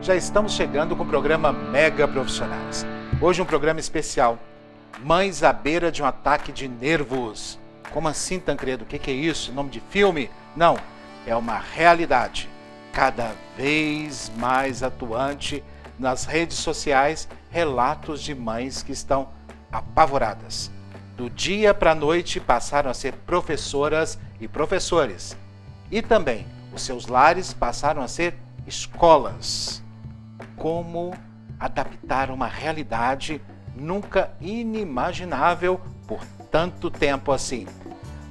já estamos chegando com o programa Mega Profissionais. Hoje um programa especial, Mães à beira de um ataque de nervos. Como assim, Tancredo? O que é isso? Nome de filme? Não, é uma realidade cada vez mais atuante nas redes sociais, relatos de mães que estão apavoradas. Do dia para a noite passaram a ser professoras e professores. E também os seus lares passaram a ser escolas. Como adaptar uma realidade nunca inimaginável por tanto tempo assim.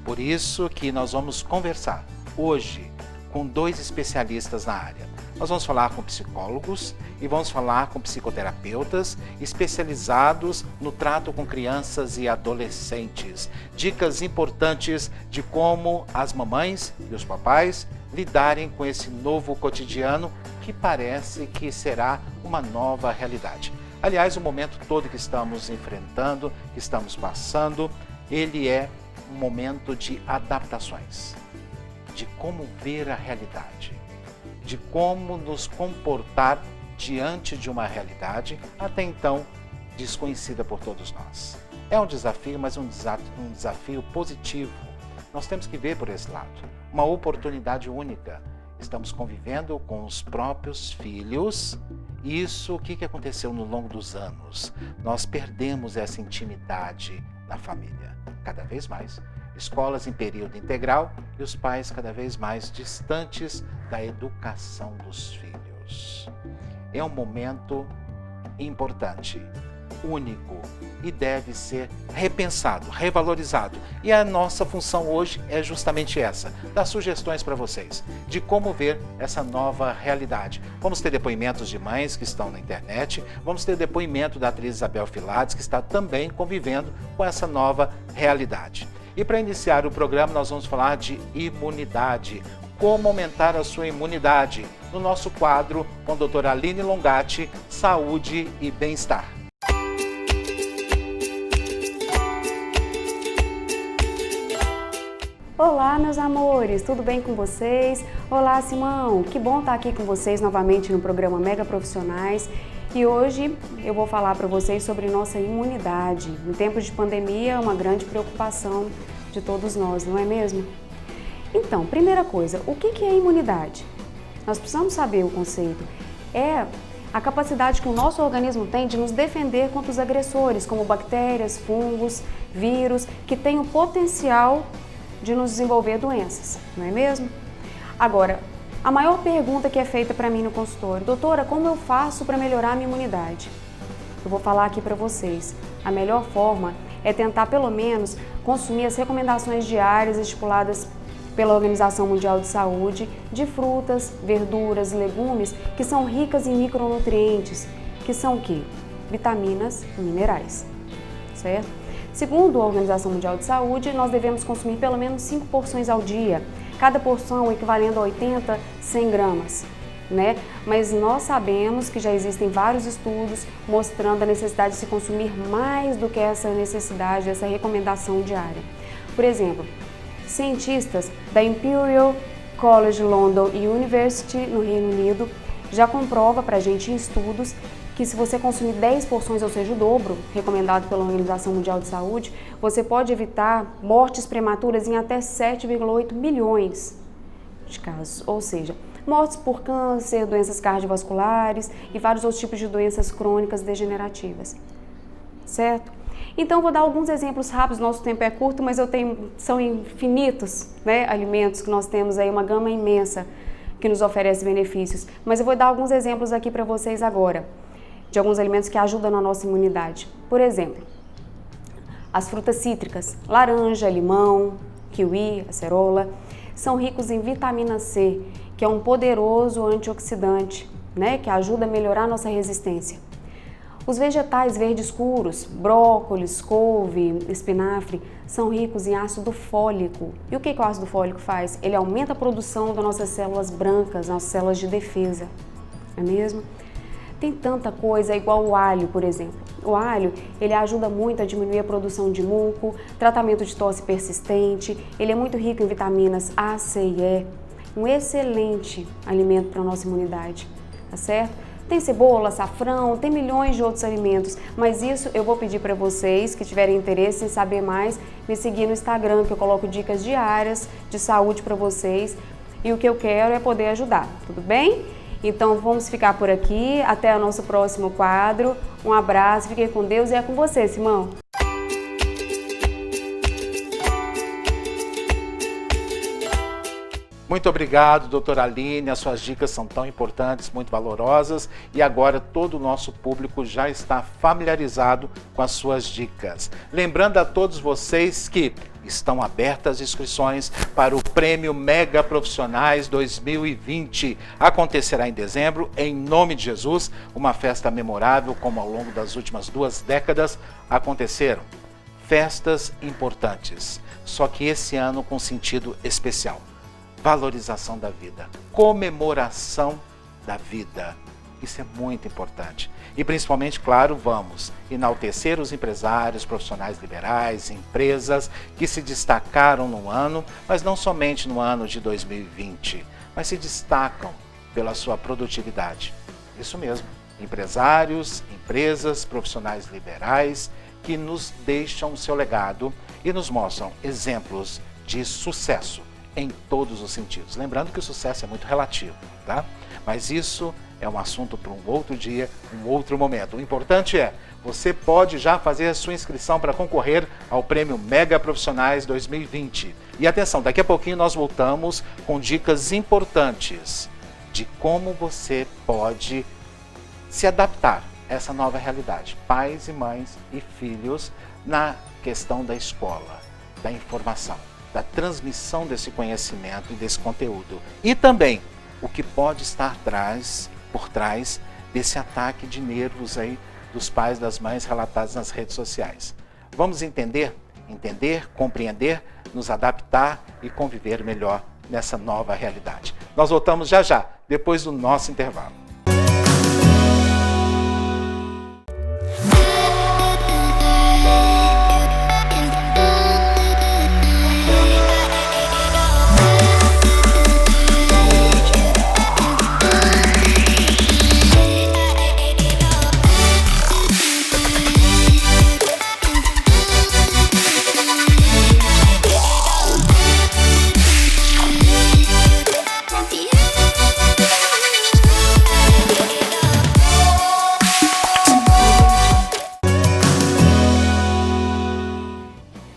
Por isso que nós vamos conversar hoje com 2 especialistas na área. Nós vamos falar com psicólogos e vamos falar com psicoterapeutas especializados no trato com crianças e adolescentes. Dicas importantes de como as mamães e os papais lidarem com esse novo cotidiano que parece que será uma nova realidade. Aliás, o momento todo que estamos enfrentando, que estamos passando, ele é um momento de adaptações, de como ver a realidade, de como nos comportar diante de uma realidade até então desconhecida por todos nós. É um desafio, mas um desafio positivo. Nós temos que ver por esse lado. Uma oportunidade única. Estamos convivendo com os próprios filhos. Isso, o que aconteceu no longo dos anos? Nós perdemos essa intimidade na família. Cada vez mais, escolas em período integral e os pais cada vez mais distantes da educação dos filhos. É um momento importante, único e deve ser repensado, revalorizado. E a nossa função hoje é justamente essa, dar sugestões para vocês de como ver essa nova realidade. Vamos ter depoimentos de mães que estão na internet, vamos ter depoimento da atriz Isabel Filades, que está também convivendo com essa nova realidade. E para iniciar o programa, nós vamos falar de imunidade. Como aumentar a sua imunidade? No nosso quadro com a doutora Aline Longatti, Saúde e Bem-Estar. Olá, meus amores, tudo bem com vocês? Olá, Simão, que bom estar aqui com vocês novamente no programa Mega Profissionais. E hoje eu vou falar para vocês sobre nossa imunidade. Em tempos de pandemia é uma grande preocupação de todos nós, não é mesmo? Então, primeira coisa, o que é imunidade? Nós precisamos saber o conceito. É a capacidade que o nosso organismo tem de nos defender contra os agressores, como bactérias, fungos, vírus, que têm o potencial de nos desenvolver doenças, não é mesmo? Agora, a maior pergunta que é feita para mim no consultório: doutora, como eu faço para melhorar a minha imunidade? Eu vou falar aqui para vocês. A melhor forma é tentar, pelo menos, consumir as recomendações diárias estipuladas pela Organização Mundial de Saúde de frutas, verduras e legumes que são ricas em micronutrientes, que são o quê? Vitaminas e minerais, certo? Segundo a Organização Mundial de Saúde, nós devemos consumir pelo menos 5 porções ao dia, cada porção equivalendo a 80, 100 gramas, né? Mas nós sabemos que já existem vários estudos mostrando a necessidade de se consumir mais do que essa necessidade, essa recomendação diária. Por exemplo, cientistas da Imperial College London e University no Reino Unido já comprova para a gente em estudos que se você consumir 10 porções, ou seja, o dobro, recomendado pela Organização Mundial de Saúde, você pode evitar mortes prematuras em até 7,8 milhões de casos, ou seja, mortes por câncer, doenças cardiovasculares e vários outros tipos de doenças crônicas degenerativas, certo? Então, vou dar alguns exemplos rápidos, nosso tempo é curto, mas são infinitos, né, alimentos que nós temos aí, uma gama imensa que nos oferece benefícios. Mas eu vou dar alguns exemplos aqui para vocês agora, de alguns alimentos que ajudam na nossa imunidade. Por exemplo, as frutas cítricas, laranja, limão, kiwi, acerola, são ricos em vitamina C, que é um poderoso antioxidante, né, que ajuda a melhorar a nossa resistência. Os vegetais verdes escuros, brócolis, couve, espinafre, são ricos em ácido fólico. E o que o ácido fólico faz? Ele aumenta a produção das nossas células brancas, nossas células de defesa, não é mesmo? Tem tanta coisa, igual o alho, por exemplo. O alho, ele ajuda muito a diminuir a produção de muco, tratamento de tosse persistente, ele é muito rico em vitaminas A, C e E, um excelente alimento para a nossa imunidade, tá certo? Tem cebola, açafrão, tem milhões de outros alimentos, mas isso eu vou pedir para vocês que tiverem interesse em saber mais, me seguir no Instagram, que eu coloco dicas diárias de saúde para vocês, e o que eu quero é poder ajudar, tudo bem? Então vamos ficar por aqui, até o nosso próximo quadro. Um abraço, fiquem com Deus e é com você, Simão. Muito obrigado, doutora Aline, as suas dicas são tão importantes, muito valorosas, e agora todo o nosso público já está familiarizado com as suas dicas. Lembrando a todos vocês que estão abertas as inscrições para o Prêmio Mega Profissionais 2020. Acontecerá em dezembro, em nome de Jesus, uma festa memorável, como ao longo das últimas 2 décadas aconteceram. Festas importantes, só que esse ano com sentido especial. Valorização da vida, comemoração da vida. Isso é muito importante. E principalmente, claro, vamos enaltecer os empresários, profissionais liberais, empresas que se destacaram no ano, mas não somente no ano de 2020, mas se destacam pela sua produtividade. Isso mesmo, empresários, empresas, profissionais liberais que nos deixam o seu legado e nos mostram exemplos de sucesso em todos os sentidos. Lembrando que o sucesso é muito relativo, tá? Mas isso é um assunto para um outro dia, um outro momento. O importante é, você pode já fazer a sua inscrição para concorrer ao Prêmio Mega Profissionais 2020. E atenção, daqui a pouquinho nós voltamos com dicas importantes de como você pode se adaptar a essa nova realidade. Pais e mães e filhos na questão da escola, da informação, da transmissão desse conhecimento e desse conteúdo. E também o que pode estar por trás desse ataque de nervos aí dos pais e das mães relatados nas redes sociais. Vamos entender, compreender, nos adaptar e conviver melhor nessa nova realidade. Nós voltamos já já, depois do nosso intervalo.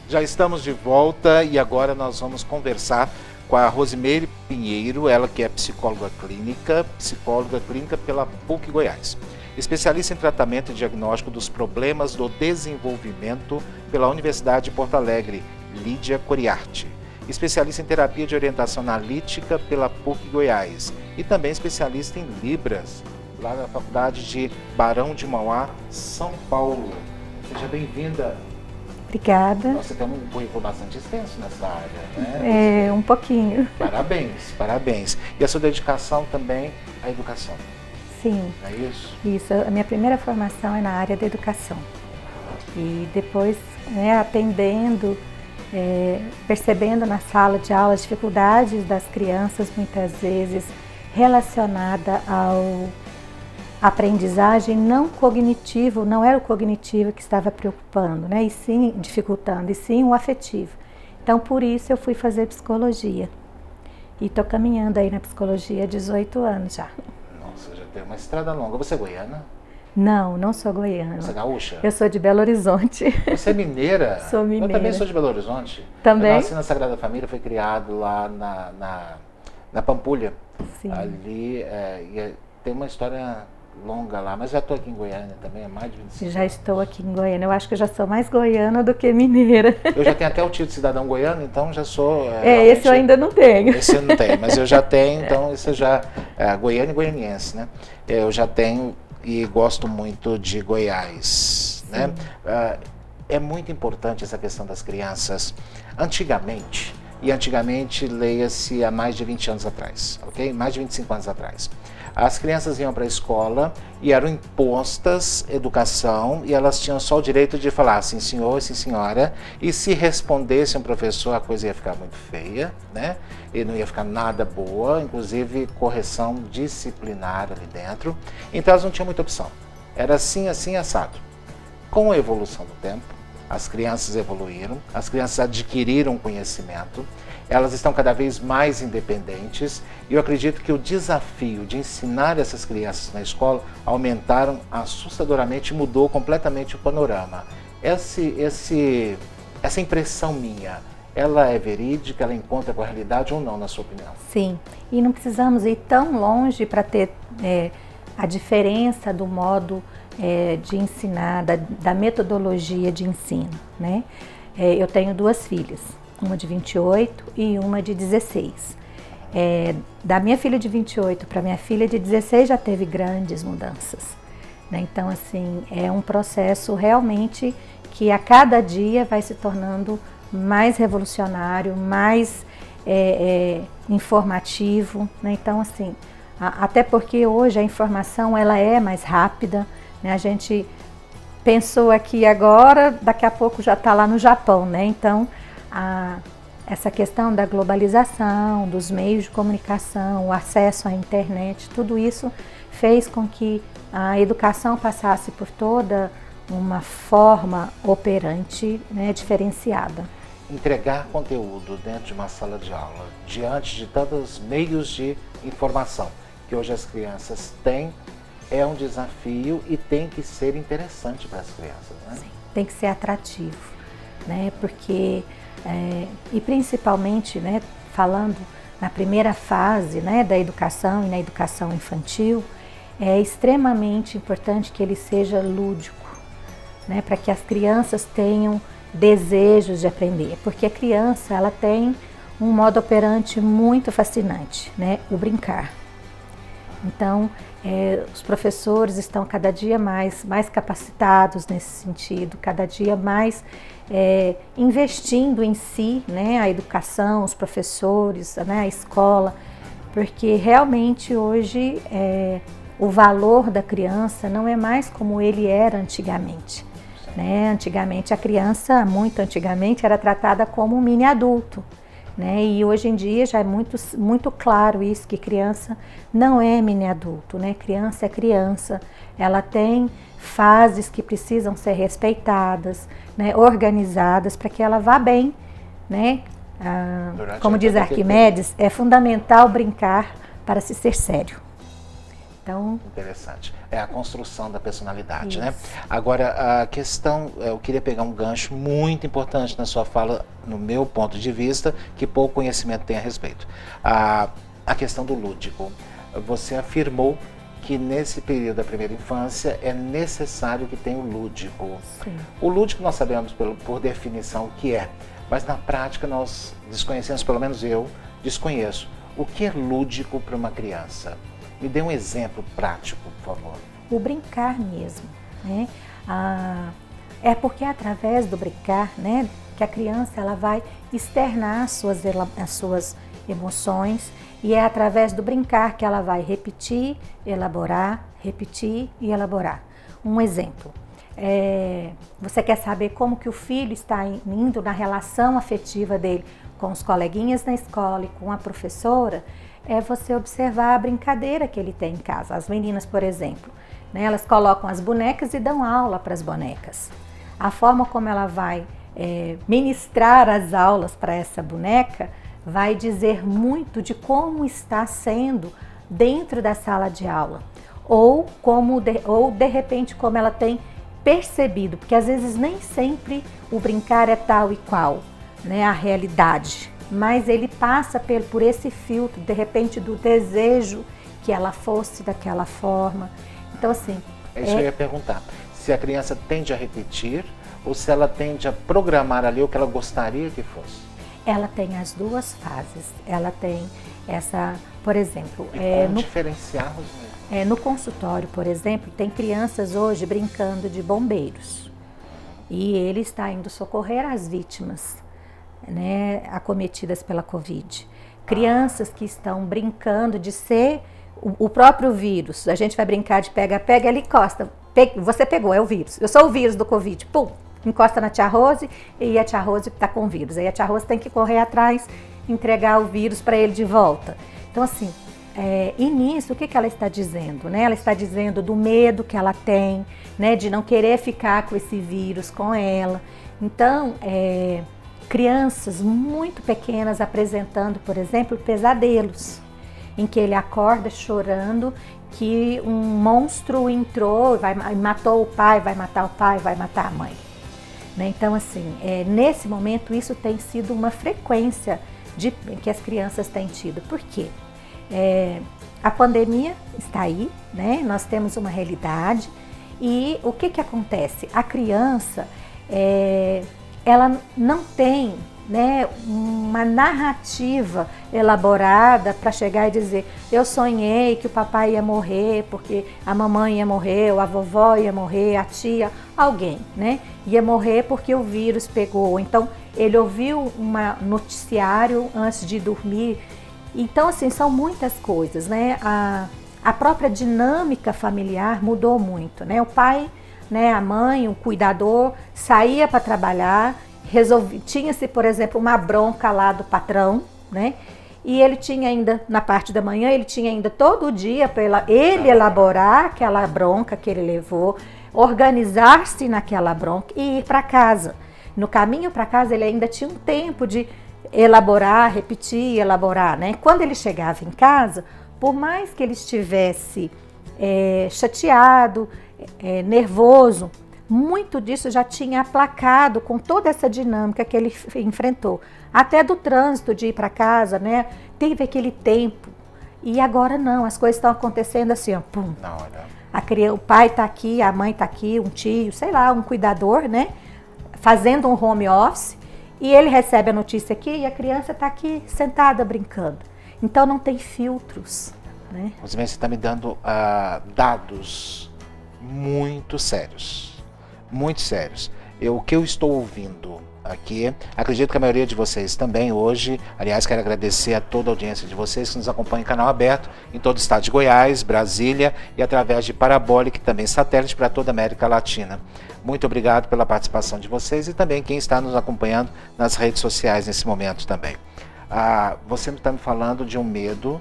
Já estamos de volta e agora nós vamos conversar com a Rosimeire Pinheiro, ela que é psicóloga clínica pela PUC Goiás. Especialista em tratamento e diagnóstico dos problemas do desenvolvimento pela Universidade de Porto Alegre, Lídia Coriarte. Especialista em terapia de orientação analítica pela PUC Goiás e também especialista em Libras, lá na Faculdade de Barão de Mauá, São Paulo. Seja bem-vinda. Obrigada. Você tem um currículo bastante extenso nessa área, né? Um pouquinho. Parabéns, parabéns. E a sua dedicação também à educação? Sim. É isso? Isso. A minha primeira formação é na área da educação. E depois, atendendo, percebendo na sala de aula as dificuldades das crianças, muitas vezes relacionada ao aprendizagem não cognitivo, não era o cognitivo que estava preocupando, e sim dificultando, e sim o afetivo. Então, por isso eu fui fazer psicologia. E estou caminhando aí na psicologia há 18 anos já. Nossa, já tem uma estrada longa. Você é goiana? Não, não sou goiana. Você é gaúcha? Eu sou de Belo Horizonte. Você é mineira? Sou mineira. Eu também sou de Belo Horizonte. Também? Eu nasci na Sagrada Família, fui criado lá na Pampulha. Sim. Ali tem uma história longa lá, mas já estou aqui em Goiânia também, há mais de 25 anos. Já estou aqui em Goiânia. Eu acho que eu já sou mais goiana do que mineira. Eu já tenho até o título de cidadão goiano, então já sou... esse eu ainda não tenho. Esse eu não tenho, mas eu já tenho, então isso já é goiano e goianiense, né? Eu já tenho e gosto muito de Goiás, né? É muito importante essa questão das crianças. Antigamente, leia-se há mais de 20 anos atrás, ok? Mais de 25 anos atrás. As crianças iam para a escola e eram impostas educação e elas tinham só o direito de falar sim senhor, sim senhora, e se respondesse um professor a coisa ia ficar muito feia, né? E não ia ficar nada boa, inclusive correção disciplinar ali dentro. Então elas não tinham muita opção. Era assim, assim, assado. Com a evolução do tempo, as crianças evoluíram, as crianças adquiriram conhecimento, elas estão cada vez mais independentes e eu acredito que o desafio de ensinar essas crianças na escola aumentaram assustadoramente, mudou completamente o panorama. Essa impressão minha, ela é verídica, ela encontra com a realidade ou não, na sua opinião? Sim, e não precisamos ir tão longe para ter a diferença do modo de ensinar, da metodologia de ensino, né? Eu tenho 2 filhas, uma de 28 e uma de 16. Da minha filha de 28 para minha filha de 16 já teve grandes mudanças, né? Então, assim, é um processo realmente que a cada dia vai se tornando mais revolucionário, mais informativo, né? Então, assim, até porque hoje a informação ela é mais rápida, né? A gente pensou aqui agora, daqui a pouco já está lá no Japão, né? Então, essa questão da globalização, dos meios de comunicação, o acesso à internet, tudo isso fez com que a educação passasse por toda uma forma operante, né, diferenciada. Entregar conteúdo dentro de uma sala de aula, diante de tantos meios de informação que hoje as crianças têm, é um desafio e tem que ser interessante para as crianças, né? Sim, tem que ser atrativo, né? Porque, e principalmente, né, falando na primeira fase, né, da educação e na educação infantil, é extremamente importante que ele seja lúdico, né, para que as crianças tenham desejos de aprender, porque a criança ela tem um modo operante muito fascinante, né, o brincar. Então, os professores estão cada dia mais capacitados nesse sentido, cada dia mais investindo em si, né, a educação, os professores, né, a escola, porque realmente hoje o valor da criança não é mais como ele era antigamente, né? Antigamente a criança, muito antigamente, era tratada como um mini adulto, né? E hoje em dia já é muito claro isso, que criança não é mini adulto, né? Criança é criança, ela tem fases que precisam ser respeitadas, né? Organizadas para que ela vá bem, né? Como diz Arquimedes, é fundamental brincar para se ser sério. Então, interessante. É a construção da personalidade, isso, né? Agora, a questão, eu queria pegar um gancho muito importante na sua fala, no meu ponto de vista, que pouco conhecimento tem a respeito. A questão do lúdico. Você afirmou que nesse período da primeira infância é necessário que tenha o lúdico. sim. O lúdico nós sabemos por definição o que é, mas na prática nós desconhecemos, pelo menos eu desconheço. O que é lúdico para uma criança? Me dê um exemplo prático, por favor. O brincar mesmo, né? É porque é através do brincar, né, que a criança ela vai externar as suas emoções, e é através do brincar que ela vai repetir e elaborar. Um exemplo, você quer saber como que o filho está indo na relação afetiva dele com os coleguinhas na escola e com a professora? É você observar a brincadeira que ele tem em casa. As meninas, por exemplo, né, elas colocam as bonecas e dão aula para as bonecas. A forma como ela vai ministrar as aulas para essa boneca vai dizer muito de como está sendo dentro da sala de aula. Ou de repente como ela tem percebido, porque às vezes nem sempre o brincar é tal e qual, né, a realidade. Mas ele passa por esse filtro, de repente, do desejo que ela fosse daquela forma. Então, assim... É isso que eu ia perguntar. Se a criança tende a repetir ou se ela tende a programar ali o que ela gostaria que fosse? Ela tem as 2 fases. Ela tem essa, por exemplo... Como diferenciarmos mesmo? No consultório, por exemplo, tem crianças hoje brincando de bombeiros. E ele está indo socorrer as vítimas, né, acometidas pela Covid. Crianças que estão brincando de ser o próprio vírus, a gente vai brincar de pega-pega, ele encosta. Você pegou, é o vírus. Eu sou o vírus do Covid. Pum! Encosta na tia Rose e a tia Rose está com o vírus. Aí a tia Rose tem que correr atrás, entregar o vírus para ele de volta. Então, assim, e nisso, o que ela está dizendo? Né? Ela está dizendo do medo que ela tem, né, de não querer ficar com esse vírus com ela. Então, crianças muito pequenas apresentando, por exemplo, pesadelos, em que ele acorda chorando que um monstro entrou, matou o pai, vai matar o pai, vai matar a mãe. Né? Então, assim, nesse momento isso tem sido uma frequência que as crianças têm tido. Por quê? A pandemia está aí, né? Nós temos uma realidade e o que acontece? A criança, ela não tem, né, uma narrativa elaborada para chegar e dizer: eu sonhei que o papai ia morrer, porque a mamãe ia morrer, ou a vovó ia morrer, a tia, alguém, né, ia morrer porque o vírus pegou. Então, ele ouviu um noticiário antes de dormir. Então, assim, são muitas coisas, né? A própria dinâmica familiar mudou muito, né? O pai, né, a mãe, o cuidador, saía para trabalhar, tinha-se, por exemplo, uma bronca lá do patrão, né? E ele tinha ainda, na parte da manhã, ele tinha ainda todo o dia para ele elaborar aquela bronca que ele levou, organizar-se naquela bronca e ir para casa. No caminho para casa, ele ainda tinha um tempo de elaborar, repetir, elaborar, né? Quando ele chegava em casa, por mais que ele estivesse chateado, nervoso, muito disso já tinha aplacado com toda essa dinâmica que ele enfrentou. Até do trânsito de ir para casa, né? Teve aquele tempo. E agora não, as coisas estão acontecendo assim, ó, pum. O pai está aqui, a mãe está aqui, um tio, sei lá, um cuidador, né? Fazendo um home office. E ele recebe a notícia aqui e a criança está aqui sentada brincando. Então não tem filtros, né? Você está me dando dados muito sérios. Muito sérios. O que eu estou ouvindo aqui, acredito que a maioria de vocês também hoje, aliás, quero agradecer a toda a audiência de vocês que nos acompanham em canal aberto em todo o estado de Goiás, Brasília e através de parabólica e também satélite para toda a América Latina. Muito obrigado pela participação de vocês e também quem está nos acompanhando nas redes sociais nesse momento também. Você está me falando de um medo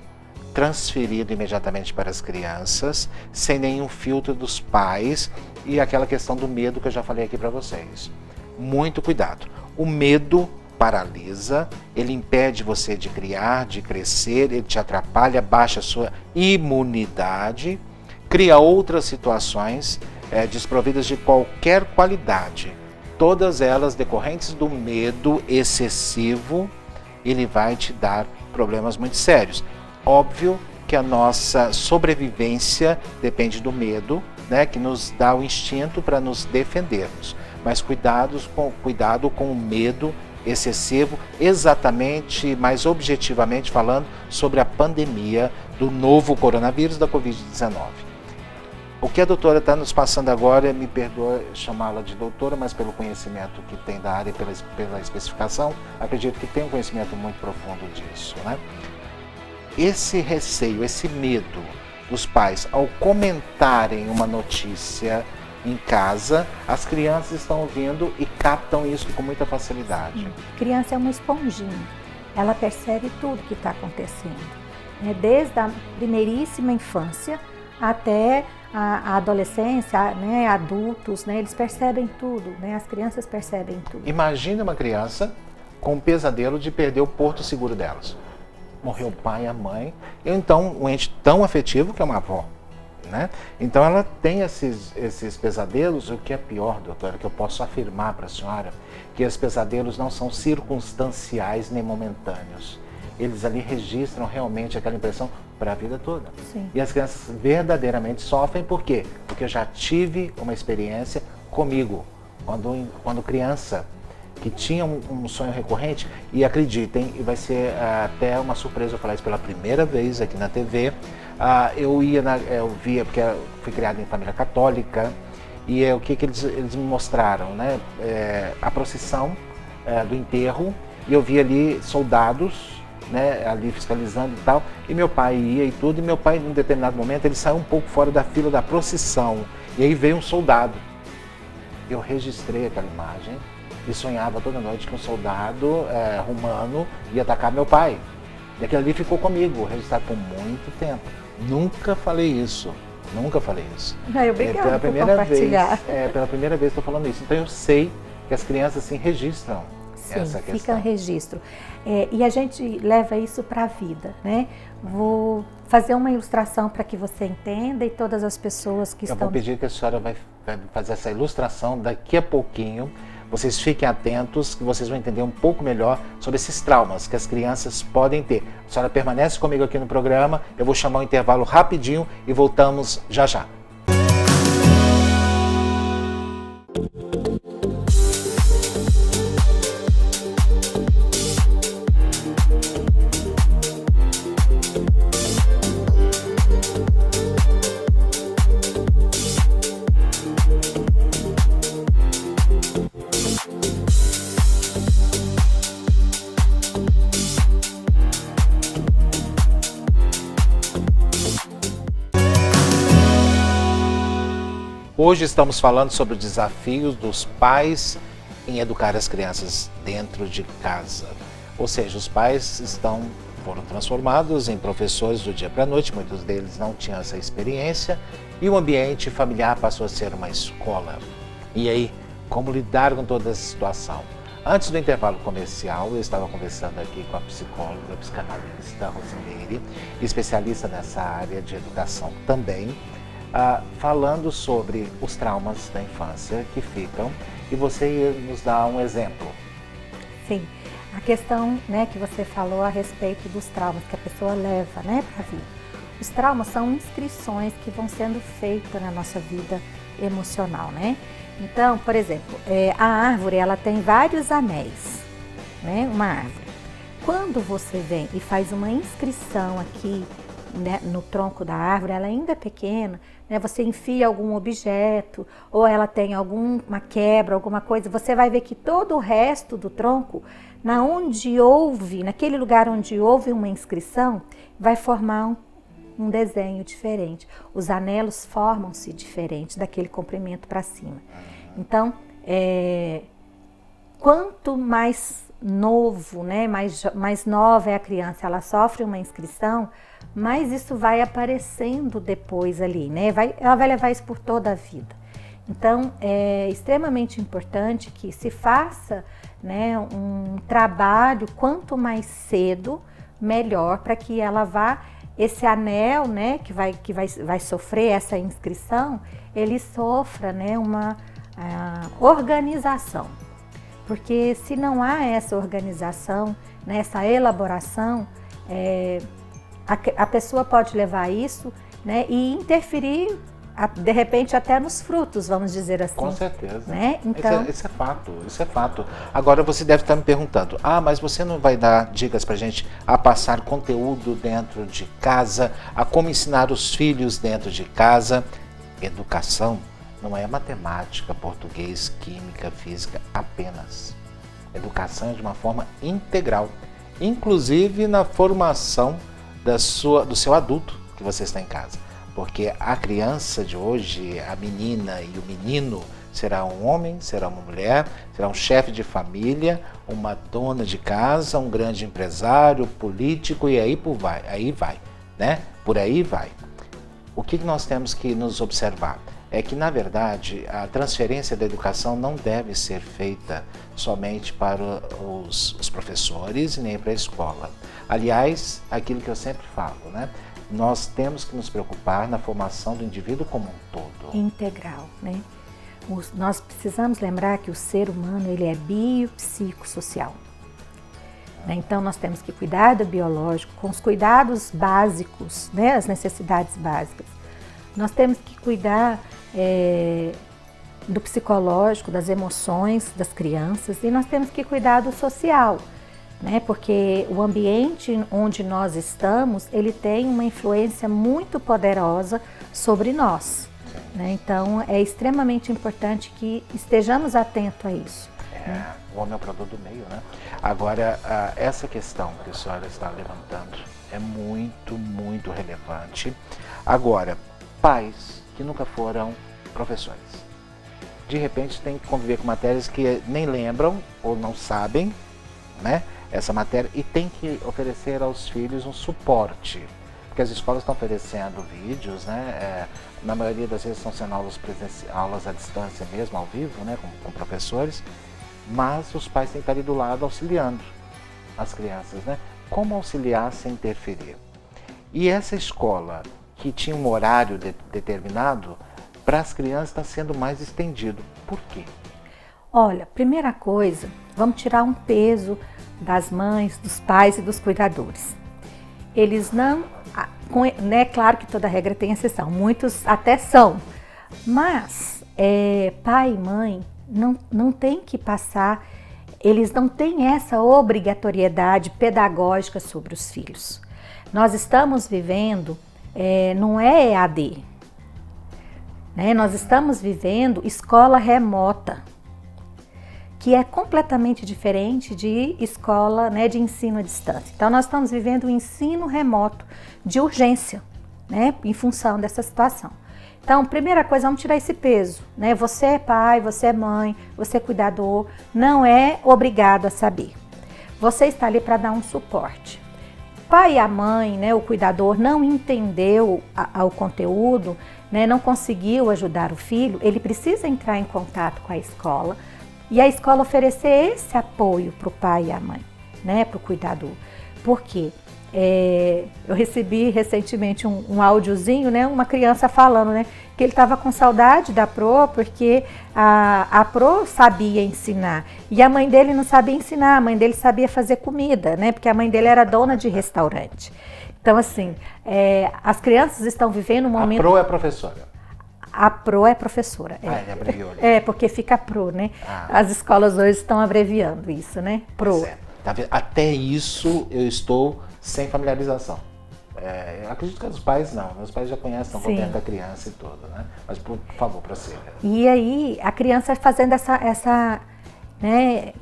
transferido imediatamente para as crianças, sem nenhum filtro dos pais e aquela questão do medo que eu já falei aqui para vocês. Muito cuidado. O medo paralisa, ele impede você de criar, de crescer, ele te atrapalha, baixa a sua imunidade, cria outras situações desprovidas de qualquer qualidade. Todas elas decorrentes do medo excessivo, ele vai te dar problemas muito sérios. Óbvio que a nossa sobrevivência depende do medo, né, que nos dá o instinto para nos defendermos. Mas cuidado com o medo excessivo, exatamente, mais objetivamente falando, sobre a pandemia do novo coronavírus da Covid-19. O que a doutora está nos passando agora, me perdoa chamá-la de doutora, mas pelo conhecimento que tem da área e pela especificação, acredito que tem um conhecimento muito profundo disso, né? Esse receio, esse medo dos pais ao comentarem uma notícia em casa, as crianças estão ouvindo e captam isso com muita facilidade. A criança é uma esponjinha, ela percebe tudo que está acontecendo, né? Desde a primeiríssima infância até a adolescência, né? Adultos, né? Eles percebem tudo, né? As crianças percebem tudo. Imagina uma criança com um pesadelo de perder o porto seguro delas. Morreu o pai e a mãe, ou então um ente tão afetivo que é uma avó, né? Então ela tem esses pesadelos. O que é pior, doutora, que eu posso afirmar para a senhora, que esses pesadelos não são circunstanciais nem momentâneos. Eles ali registram realmente aquela impressão para a vida toda. Sim. E as crianças verdadeiramente sofrem, por quê? Porque eu já tive uma experiência comigo, quando criança, que tinha um sonho recorrente, e acreditem, e vai ser até uma surpresa eu falar isso pela primeira vez aqui na TV. Eu via, porque eu fui criado em família católica, e o que eles me mostraram, né? A procissão do enterro, e eu vi ali soldados né, ali fiscalizando e tal, e meu pai ia e tudo, e meu pai, num determinado momento, ele saiu um pouco fora da fila da procissão, e aí veio um soldado. Eu registrei aquela imagem e sonhava toda noite que um soldado romano ia atacar meu pai. E aquilo ali ficou comigo, registrado por muito tempo. Nunca falei isso. Obrigada por compartilhar. Pela primeira vez estou falando isso. Então eu sei que as crianças sim registram essa questão. Fica registro. E a gente leva isso para a vida, né? Vou fazer uma ilustração para que você entenda e todas as pessoas que estão... Eu vou pedir que a senhora vai fazer essa ilustração daqui a pouquinho. Vocês fiquem atentos, que vocês vão entender um pouco melhor sobre esses traumas que as crianças podem ter. A senhora permanece comigo aqui no programa, eu vou chamar um intervalo rapidinho e voltamos já já. Hoje estamos falando sobre o desafio dos pais em educar as crianças dentro de casa. Ou seja, os pais foram transformados em professores do dia para a noite, muitos deles não tinham essa experiência, e o ambiente familiar passou a ser uma escola. E aí, como lidar com toda essa situação? Antes do intervalo comercial, eu estava conversando aqui com a psicóloga, psicanalista Rosimeire, especialista nessa área de educação também, falando sobre os traumas da infância que ficam, e você ia nos dar um exemplo. Sim, a questão, né, que você falou a respeito dos traumas que a pessoa leva, né, para a vida. Os traumas são inscrições que vão sendo feitas na nossa vida emocional, né? Então, por exemplo, a árvore, ela tem vários anéis, né, uma árvore. Quando você vem e faz uma inscrição aqui, né, no tronco da árvore, ela ainda é pequena, né, você enfia algum objeto ou ela tem alguma quebra, alguma coisa, você vai ver que todo o resto do tronco, naquele lugar onde houve uma inscrição, vai formar um desenho diferente. Os anelos formam-se diferente daquele comprimento para cima. Então, quanto mais novo, né, mais nova é a criança, ela sofre uma inscrição, mas isso vai aparecendo depois ali, né? Ela vai levar isso por toda a vida. Então, é extremamente importante que se faça, né, um trabalho quanto mais cedo, melhor, para que ela vá, esse anel, né, que vai sofrer essa inscrição, ele sofra, né, uma organização. Porque se não há essa organização, né, essa elaboração, a pessoa pode levar isso, né, e interferir, de repente, até nos frutos, vamos dizer assim. Com certeza. Né? Então... Isso é fato. Agora você deve estar me perguntando, mas você não vai dar dicas pra gente a passar conteúdo dentro de casa, a como ensinar os filhos dentro de casa? Educação não é matemática, português, química, física apenas. Educação é de uma forma integral, inclusive na formação do seu adulto que você está em casa. Porque a criança de hoje, a menina e o menino, será um homem, será uma mulher, será um chefe de família, uma dona de casa, um grande empresário, político, e aí vai, né? Por aí vai. O que nós temos que nos observar? É que, na verdade, a transferência da educação não deve ser feita somente para os professores e nem para a escola. Aliás, aquilo que eu sempre falo, né? Nós temos que nos preocupar na formação do indivíduo como um todo. Integral, né? Nós precisamos lembrar que o ser humano, ele é biopsicossocial. Então, nós temos que cuidar do biológico com os cuidados básicos, né? As necessidades básicas. Nós temos que cuidar do psicológico, das emoções das crianças, e nós temos que cuidar do social, né? Porque o ambiente onde nós estamos, ele tem uma influência muito poderosa sobre nós, né? Então, é extremamente importante que estejamos atentos a isso. O homem é o produto do meio, né? Agora, essa questão que a senhora está levantando é muito, muito relevante. Agora, pais que nunca foram professores, de repente tem que conviver com matérias que nem lembram ou não sabem, né? Essa matéria, e tem que oferecer aos filhos um suporte, porque as escolas estão oferecendo vídeos, né? Na maioria das vezes estão sendo aulas à distância mesmo, ao vivo, né? Com professores, mas os pais têm que estar ali do lado auxiliando as crianças, né? Como auxiliar sem interferir? E essa escola que tinha um horário determinado, para as crianças está sendo mais estendido. Por quê? Olha, primeira coisa, vamos tirar um peso das mães, dos pais e dos cuidadores. Eles não, né, claro que toda regra tem exceção, muitos até são, mas pai e mãe não tem que passar, eles não têm essa obrigatoriedade pedagógica sobre os filhos. Nós estamos vivendo, não é EAD, né? Nós estamos vivendo escola remota, que é completamente diferente de escola, né, de ensino à distância. Então, nós estamos vivendo um ensino remoto de urgência, né, em função dessa situação. Então, primeira coisa, vamos tirar esse peso, né? Você é pai, você é mãe, você é cuidador, não é obrigado a saber. Você está ali para dar um suporte. Pai e a mãe, né, o cuidador não entendeu o conteúdo, né, não conseguiu ajudar o filho, ele precisa entrar em contato com a escola e a escola oferecer esse apoio para o pai e a mãe, né, para o cuidador. Por quê? Eu recebi recentemente um áudiozinho, né, uma criança falando, né, que ele estava com saudade da Pro porque a Pro sabia ensinar e a mãe dele não sabia ensinar, a mãe dele sabia fazer comida, né, porque a mãe dele era dona de restaurante. Então, assim, as crianças estão vivendo um momento... A Pro é professora? A Pro é professora. Ele abreviou ali. Porque fica Pro, né? As escolas hoje estão abreviando isso, né? Pro. Tá vendo? Até isso eu estou sem familiarização. Eu acredito que os pais não. Meus pais já conhecem o comportamento da criança e tudo, né? Mas, por favor, prossiga. E aí, a criança fazendo essa né,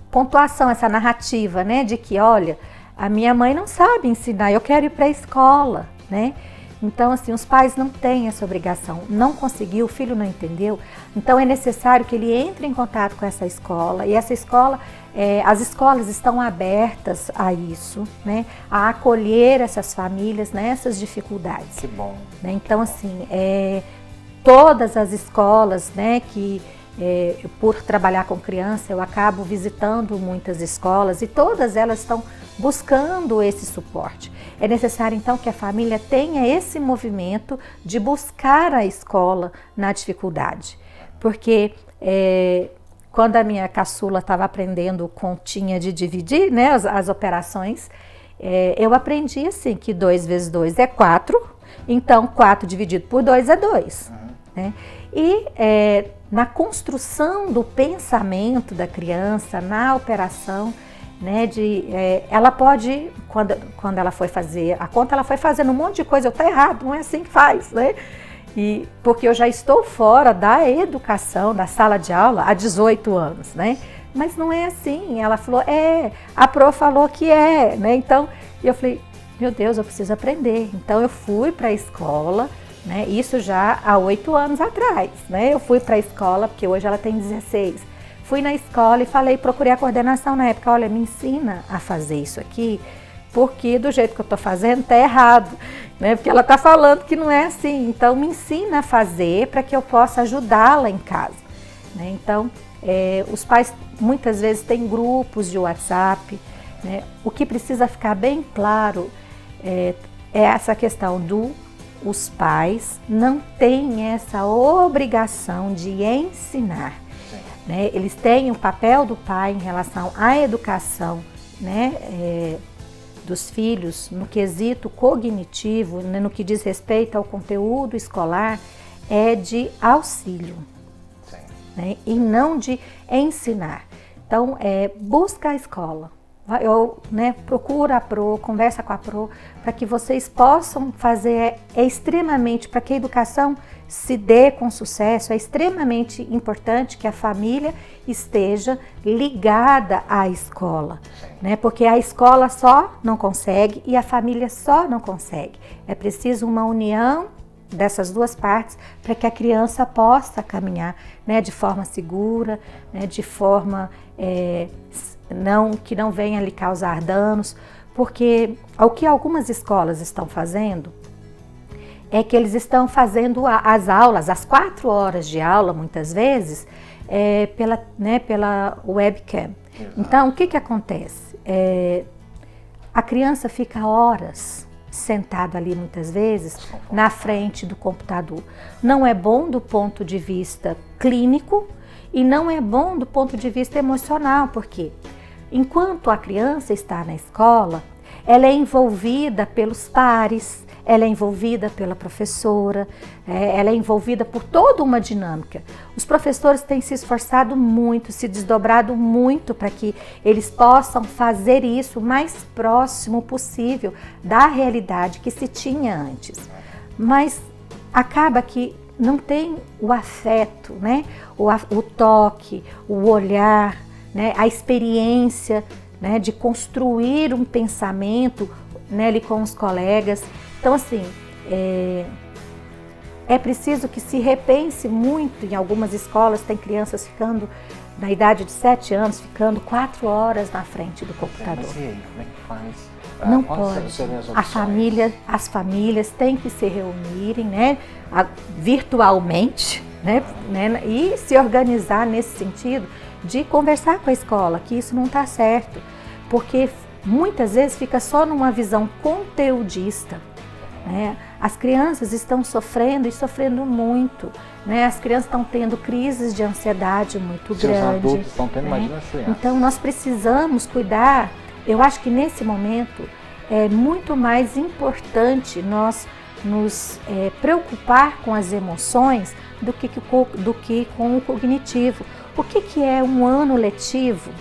pontuação, essa narrativa, né? De que, olha, a minha mãe não sabe ensinar, eu quero ir para a escola, né? Então, assim, os pais não têm essa obrigação, não conseguiu, o filho não entendeu, então é necessário que ele entre em contato com essa escola, e essa escola, as escolas estão abertas a isso, né, a acolher essas famílias nessas dificuldades. Que bom. Né? Então, assim, todas as escolas, né, que por trabalhar com criança, eu acabo visitando muitas escolas e todas elas estão buscando esse suporte. É necessário, então, que a família tenha esse movimento de buscar a escola na dificuldade. Porque quando a minha caçula estava aprendendo continha de dividir, né, as operações, eu aprendi assim, que 2 vezes 2 é 4, então 4 dividido por 2 é 2. Né? E na construção do pensamento da criança, na operação, né, ela pode, quando ela foi fazer a conta, ela foi fazendo um monte de coisa, tá errado, não é assim que faz, né? E porque eu já estou fora da educação, da sala de aula há 18 anos, né? Mas não é assim, ela falou, a Pro falou que né? Então, eu falei, meu Deus, eu preciso aprender. Então, eu fui para a escola, né? Isso já há 8 anos atrás, né? Eu fui para a escola, porque hoje ela tem 16. Fui na escola e falei, procurei a coordenação na época, olha, me ensina a fazer isso aqui, porque do jeito que eu estou fazendo está errado, né? Porque ela está falando que não é assim, então me ensina a fazer para que eu possa ajudá-la em casa. Né? Então, os pais muitas vezes têm grupos de WhatsApp, né? O que precisa ficar bem claro é essa questão os pais não têm essa obrigação de ensinar. Né? Eles têm o papel do pai em relação à educação, né, dos filhos no quesito cognitivo, né, no que diz respeito ao conteúdo escolar, é de auxílio, né, e não de ensinar. Então, busca a escola, procura a Pro, conversa com a Pro, para que vocês possam fazer, extremamente, para que a educação se dê com sucesso, é extremamente importante que a família esteja ligada à escola, né? Porque a escola só não consegue e a família só não consegue. É preciso uma união dessas duas partes para que a criança possa caminhar, né, de forma segura, né, de forma que não venha lhe causar danos, porque o que algumas escolas estão fazendo é que eles estão fazendo as aulas, as 4 horas de aula, muitas vezes, pela webcam. Exato. Então, o que acontece? A criança fica horas sentado ali, muitas vezes, na frente do computador. Não é bom do ponto de vista clínico e não é bom do ponto de vista emocional, porque enquanto a criança está na escola, ela é envolvida pelos pares, ela é envolvida pela professora, ela é envolvida por toda uma dinâmica. Os professores têm se esforçado muito, se desdobrado muito para que eles possam fazer isso o mais próximo possível da realidade que se tinha antes. Mas acaba que não tem o afeto, né? O toque, o olhar, né? A experiência, né? De construir um pensamento, né? Ali com os colegas. Então, assim, é preciso que se repense muito. Em algumas escolas tem crianças ficando, na idade de 7 anos, ficando 4 horas na frente do computador. Mas e aí, como é que faz? Não pode. As famílias têm que se reunirem, né, virtualmente, né, e se organizar nesse sentido de conversar com a escola, que isso não está certo, porque muitas vezes fica só numa visão conteudista. Né? As crianças estão sofrendo e sofrendo muito, né? As crianças estão tendo crises de ansiedade muito grandes. Os adultos estão tendo, imagina as crianças. Então nós precisamos cuidar. Eu acho que nesse momento é muito mais importante nós nos preocupar com as emoções do que com o cognitivo. O que é um ano letivo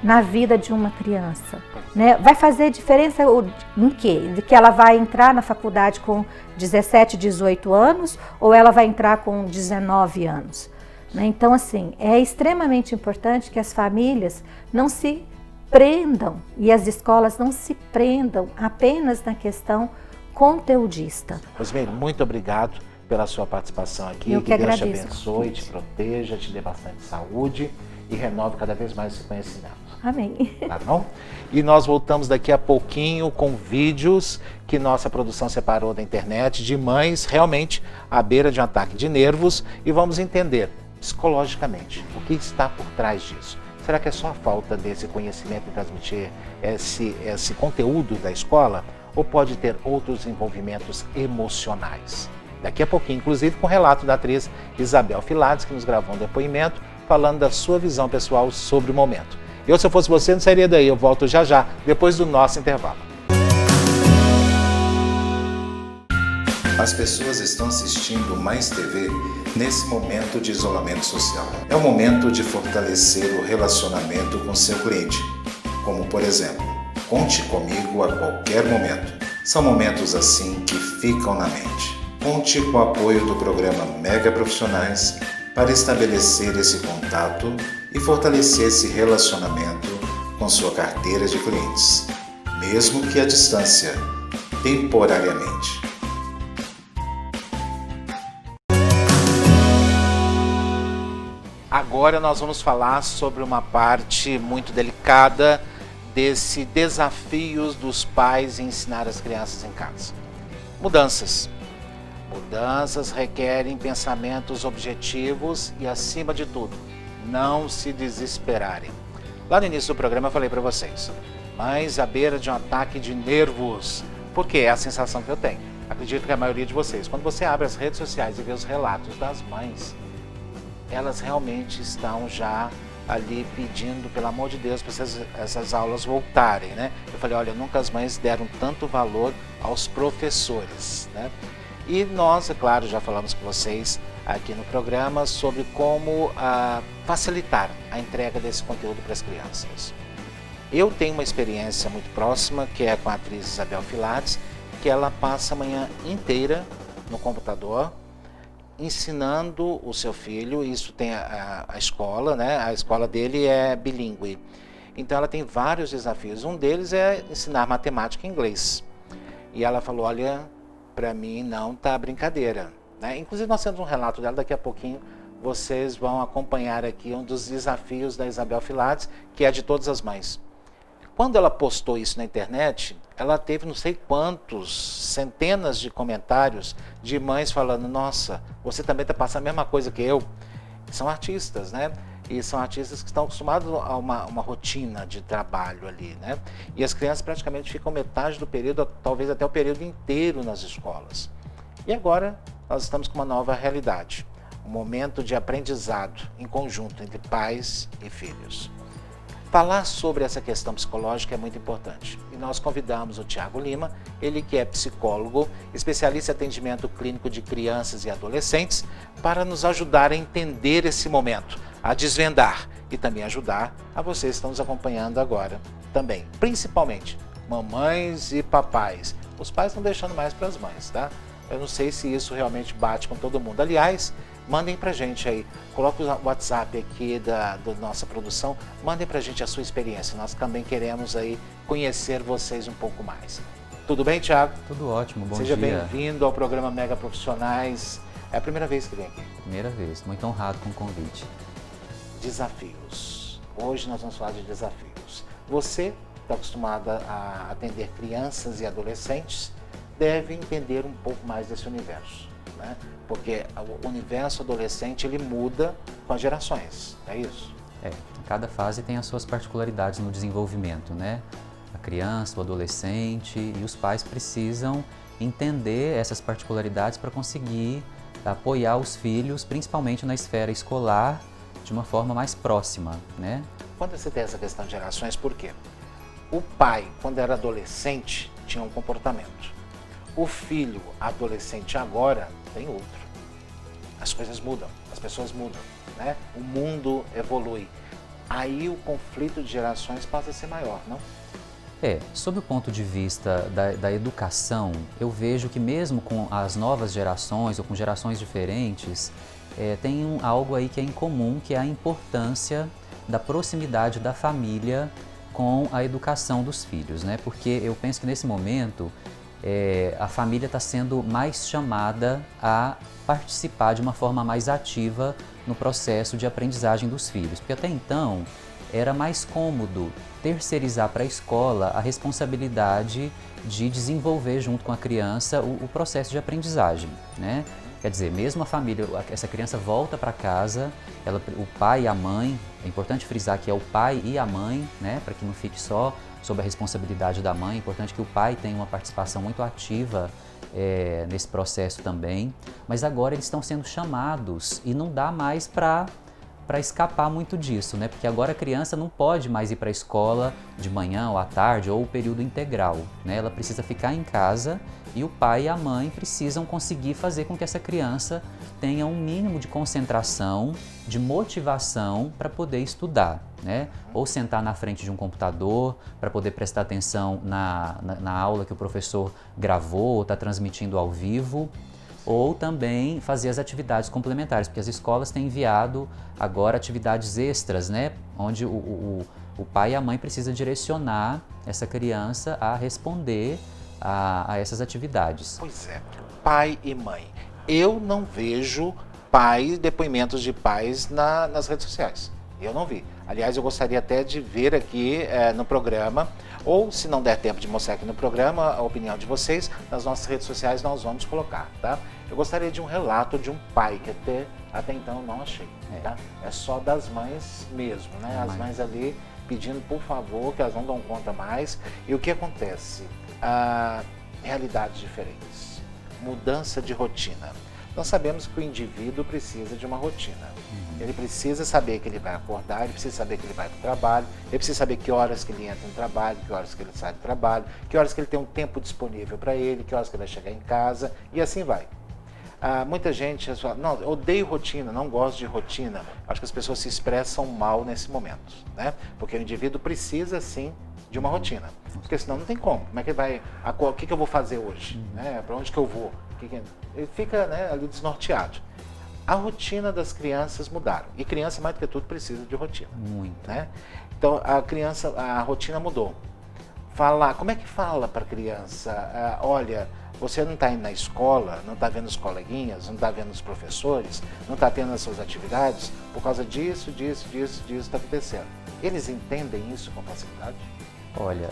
na vida de uma criança? Né? Vai fazer diferença em quê? De que ela vai entrar na faculdade com 17, 18 anos ou ela vai entrar com 19 anos? Né? Então, assim, é extremamente importante que as famílias não se prendam e as escolas não se prendam apenas na questão conteudista. Rosimeire, muito obrigado pela sua participação aqui. Eu que Deus te agradeço. abençoe, te proteja, te dê bastante saúde e renove cada vez mais esse conhecimento. Amém. Tá bom? E nós voltamos daqui a pouquinho com vídeos que nossa produção separou da internet de mães realmente à beira de um ataque de nervos e vamos entender psicologicamente o que está por trás disso. Será que é só a falta desse conhecimento em transmitir esse conteúdo da escola ou pode ter outros envolvimentos emocionais? Daqui a pouquinho, inclusive com o relato da atriz Isabel Filades, que nos gravou um depoimento falando da sua visão pessoal sobre o momento. Eu, se eu fosse você, não sairia daí. Eu volto já já, depois do nosso intervalo. As pessoas estão assistindo Mais TV nesse momento de isolamento social. É o momento de fortalecer o relacionamento com seu cliente. Como, por exemplo, conte comigo a qualquer momento. São momentos assim que ficam na mente. Conte com o apoio do programa Mega Profissionais para estabelecer esse contato e fortalecer esse relacionamento com sua carteira de clientes, mesmo que à distância, temporariamente. Agora nós vamos falar sobre uma parte muito delicada desse desafios dos pais em ensinar as crianças em casa. Mudanças. Mudanças requerem pensamentos objetivos e, acima de tudo, não se desesperarem. Lá no início do programa eu falei para vocês, mães à beira de um ataque de nervos, porque é a sensação que eu tenho. Acredito que a maioria de vocês, quando você abre as redes sociais e vê os relatos das mães, elas realmente estão já ali pedindo, pelo amor de Deus, para essas aulas voltarem, né? Eu falei, olha, nunca as mães deram tanto valor aos professores, né? E nós, é claro, já falamos com vocês aqui no programa sobre como facilitar a entrega desse conteúdo para as crianças. Eu tenho uma experiência muito próxima, que é com a atriz Isabel Filades, que ela passa a manhã inteira no computador, ensinando o seu filho, isso tem a escola, né? A escola dele é bilíngue. Então ela tem vários desafios. Um deles é ensinar matemática e inglês. E ela falou, olha, para mim não tá brincadeira, né? Inclusive nós temos um relato dela, daqui a pouquinho vocês vão acompanhar aqui um dos desafios da Isabel Filates, que é de todas as mães. Quando ela postou isso na internet, ela teve não sei quantos, centenas de comentários de mães falando, nossa, você também está passando a mesma coisa que eu. São artistas, né? E são artistas que estão acostumados a uma rotina de trabalho ali, né? E as crianças praticamente ficam metade do período, talvez até o período inteiro nas escolas. E agora nós estamos com uma nova realidade, um momento de aprendizado em conjunto entre pais e filhos. Falar sobre essa questão psicológica é muito importante. E nós convidamos o Tiago Lima, ele que é psicólogo, especialista em atendimento clínico de crianças e adolescentes, para nos ajudar a entender esse momento, a desvendar e também ajudar a vocês que estão nos acompanhando agora também. Principalmente mamães e papais. Os pais estão deixando mais para as mães, tá? Eu não sei se isso realmente bate com todo mundo. Aliás, mandem pra gente aí, coloque o WhatsApp aqui da nossa produção, mandem pra gente a sua experiência, nós também queremos aí conhecer vocês um pouco mais. Tudo bem, Tiago? Tudo ótimo, bom dia. Seja bem-vindo ao programa Mega Profissionais. É a primeira vez que vem aqui? Primeira vez, muito honrado com o convite. Desafios. Hoje nós vamos falar de desafios. Você está acostumada a atender crianças e adolescentes, deve entender um pouco mais desse universo, né? Porque o universo adolescente ele muda com as gerações, é isso? Cada fase tem as suas particularidades no desenvolvimento, né? A criança, o adolescente e os pais precisam entender essas particularidades para conseguir apoiar os filhos, principalmente na esfera escolar, de uma forma mais próxima, né? Quando você tem essa questão de gerações, por quê? O pai, quando era adolescente, tinha um comportamento. O filho adolescente agora tem outro. As coisas mudam, as pessoas mudam, né? O mundo evolui. Aí o conflito de gerações passa a ser maior, não? Sob o ponto de vista da educação, eu vejo que mesmo com as novas gerações ou com gerações diferentes, tem algo aí que é incomum, que é a importância da proximidade da família com a educação dos filhos, né? Porque eu penso que nesse momento a família está sendo mais chamada a participar de uma forma mais ativa no processo de aprendizagem dos filhos. Porque até então era mais cômodo terceirizar para a escola a responsabilidade de desenvolver junto com a criança o processo de aprendizagem, né? Quer dizer, mesmo a família, essa criança volta para casa, o pai e a mãe, é importante frisar que é o pai e a mãe, né? Para que não fique só sob a responsabilidade da mãe, é importante que o pai tenha uma participação muito ativa nesse processo também, mas agora eles estão sendo chamados e não dá mais para escapar muito disso, né? Porque agora a criança não pode mais ir para a escola de manhã ou à tarde ou o período integral, né? Ela precisa ficar em casa e o pai e a mãe precisam conseguir fazer com que essa criança tenha um mínimo de concentração, de motivação para poder estudar, né? Ou sentar na frente de um computador para poder prestar atenção na aula que o professor gravou ou está transmitindo ao vivo, ou também fazer as atividades complementares, porque as escolas têm enviado agora atividades extras, né? Onde o pai e a mãe precisam direcionar essa criança a responder a essas atividades. Pois é, pai e mãe. Eu não vejo depoimentos de pais nas redes sociais. Eu não vi. Aliás, eu gostaria até de ver aqui no programa, ou se não der tempo de mostrar aqui no programa, a opinião de vocês, nas nossas redes sociais nós vamos colocar, tá? Eu gostaria de um relato de um pai, que até então eu não achei, tá? É só das mães mesmo, né? As mães ali pedindo, por favor, que elas não dão conta mais. E o que acontece? Realidades diferentes, mudança de rotina. Nós sabemos que o indivíduo precisa de uma rotina. Ele precisa saber que ele vai acordar, ele precisa saber que ele vai para o trabalho, ele precisa saber que horas que ele entra no trabalho, que horas que ele sai do trabalho, que horas que ele tem um tempo disponível para ele, que horas que ele vai chegar em casa, e assim vai. Muita gente fala, não, eu odeio rotina, não gosto de rotina. Acho que as pessoas se expressam mal nesse momento, né? Porque o indivíduo precisa, sim, de uma rotina. Porque senão não tem como. Como é que ele vai... O que eu vou fazer hoje? Né? Para onde que eu vou? Ele fica, né, ali desnorteado. a rotina das crianças mudaram. E criança, mais do que tudo, precisa de rotina. Muito. Né? Então, a rotina mudou. Como é que fala para a criança? Olha, você não está indo na escola, não está vendo os coleguinhas, não está vendo os professores, não está tendo as suas atividades, por causa disso está acontecendo. Eles entendem isso com facilidade? Olha,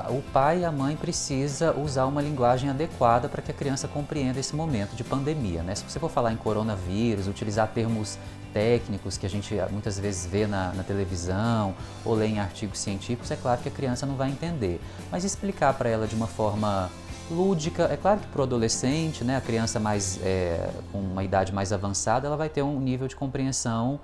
o pai e a mãe precisa usar uma linguagem adequada para que a criança compreenda esse momento de pandemia, né? Se você for falar em coronavírus, utilizar termos técnicos que a gente muitas vezes vê na televisão ou lê em artigos científicos, é claro que a criança não vai entender. Mas explicar para ela de uma forma lúdica, é claro que para o adolescente, né, a criança com uma idade mais avançada, ela vai ter um nível de compreensão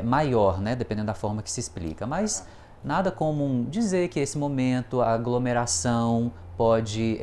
maior, né, dependendo da forma que se explica. Mas nada como dizer que esse momento, a aglomeração pode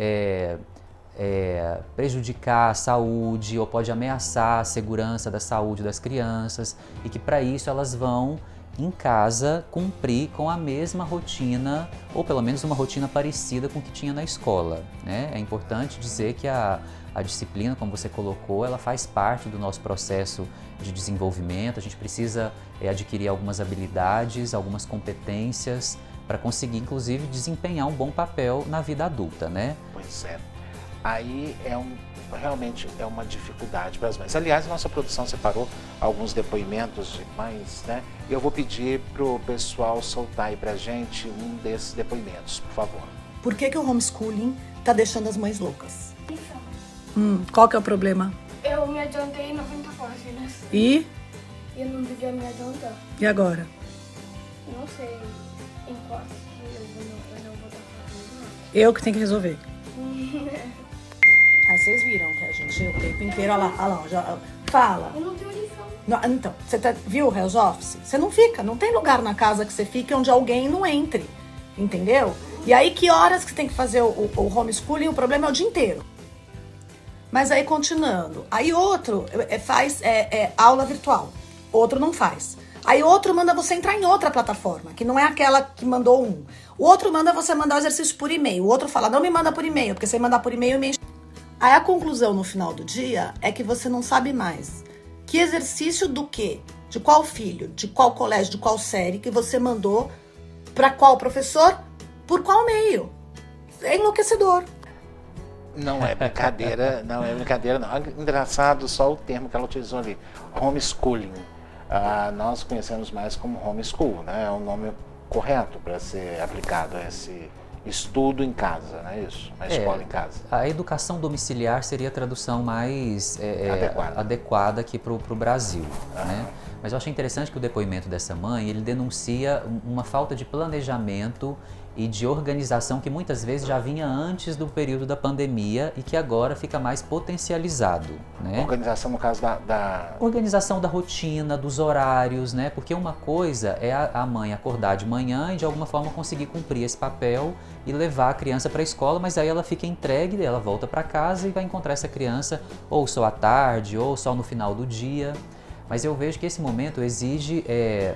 prejudicar a saúde ou pode ameaçar a segurança da saúde das crianças e que para isso elas vão em casa cumprir com a mesma rotina ou pelo menos uma rotina parecida com o que tinha na escola, né? É importante dizer que a disciplina, como você colocou, ela faz parte do nosso processo de desenvolvimento. A gente precisa adquirir algumas habilidades, algumas competências para conseguir, inclusive, desempenhar um bom papel na vida adulta, né? Pois é. Aí realmente é uma dificuldade para as mães. Aliás, nossa produção separou alguns depoimentos de mães, né? E eu vou pedir para o pessoal soltar aí para a gente um desses depoimentos, por favor. Por que o homeschooling está deixando as mães loucas? Qual que é o problema? Eu me adiantei 90 páginas. E? Eu não devia me adiantar. E agora? Não sei em quais eu não vou estar fazendo. Eu que tenho que resolver. Vocês viram que a gente o tempo inteiro, olha lá, já fala. Eu não tenho lição. Então, você viu o House Office? Você não fica, não tem lugar na casa que você fique onde alguém não entre, entendeu? E aí que horas que você tem que fazer o homeschooling, o problema é o dia inteiro. Mas aí continuando, aí outro faz aula virtual, outro não faz. Aí outro manda você entrar em outra plataforma, que não é aquela que mandou um. O outro manda você mandar o exercício por e-mail, o outro fala, não me manda por e-mail, porque se mandar por e-mail me enche. Aí a conclusão no final do dia é que você não sabe mais que exercício do quê, de qual filho, de qual colégio, de qual série que você mandou para qual professor, por qual meio. É enlouquecedor. Não é brincadeira, não. Engraçado só o termo que ela utilizou ali, homeschooling. Nós conhecemos mais como homeschool, né? É um nome correto para ser aplicado a esse estudo em casa, não é isso? A escola em casa. A educação domiciliar seria a tradução mais adequada aqui para o Brasil, né? Mas eu achei interessante que o depoimento dessa mãe, ele denuncia uma falta de planejamento e de organização que muitas vezes já vinha antes do período da pandemia e que agora fica mais potencializado, né? Organização no caso da... Organização da rotina, dos horários, né? Porque uma coisa é a mãe acordar de manhã e de alguma forma conseguir cumprir esse papel e levar a criança para a escola, mas aí ela fica entregue, ela volta para casa e vai encontrar essa criança ou só à tarde ou só no final do dia. Mas eu vejo que esse momento exige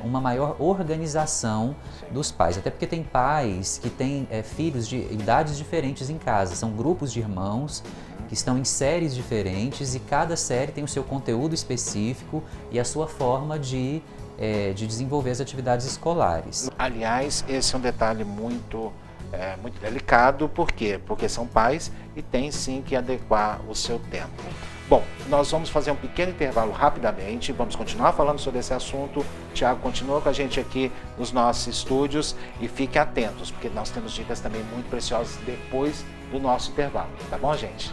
uma maior organização dos pais, até porque tem pais que têm filhos de idades diferentes em casa, são grupos de irmãos que estão em séries diferentes e cada série tem o seu conteúdo específico e a sua forma de desenvolver as atividades escolares. Aliás, esse é um detalhe muito delicado, por quê? Porque são pais e tem sim que adequar o seu tempo. Bom, nós vamos fazer um pequeno intervalo rapidamente, vamos continuar falando sobre esse assunto. O Thiago continua com a gente aqui nos nossos estúdios e fiquem atentos, porque nós temos dicas também muito preciosas depois do nosso intervalo, tá bom, gente?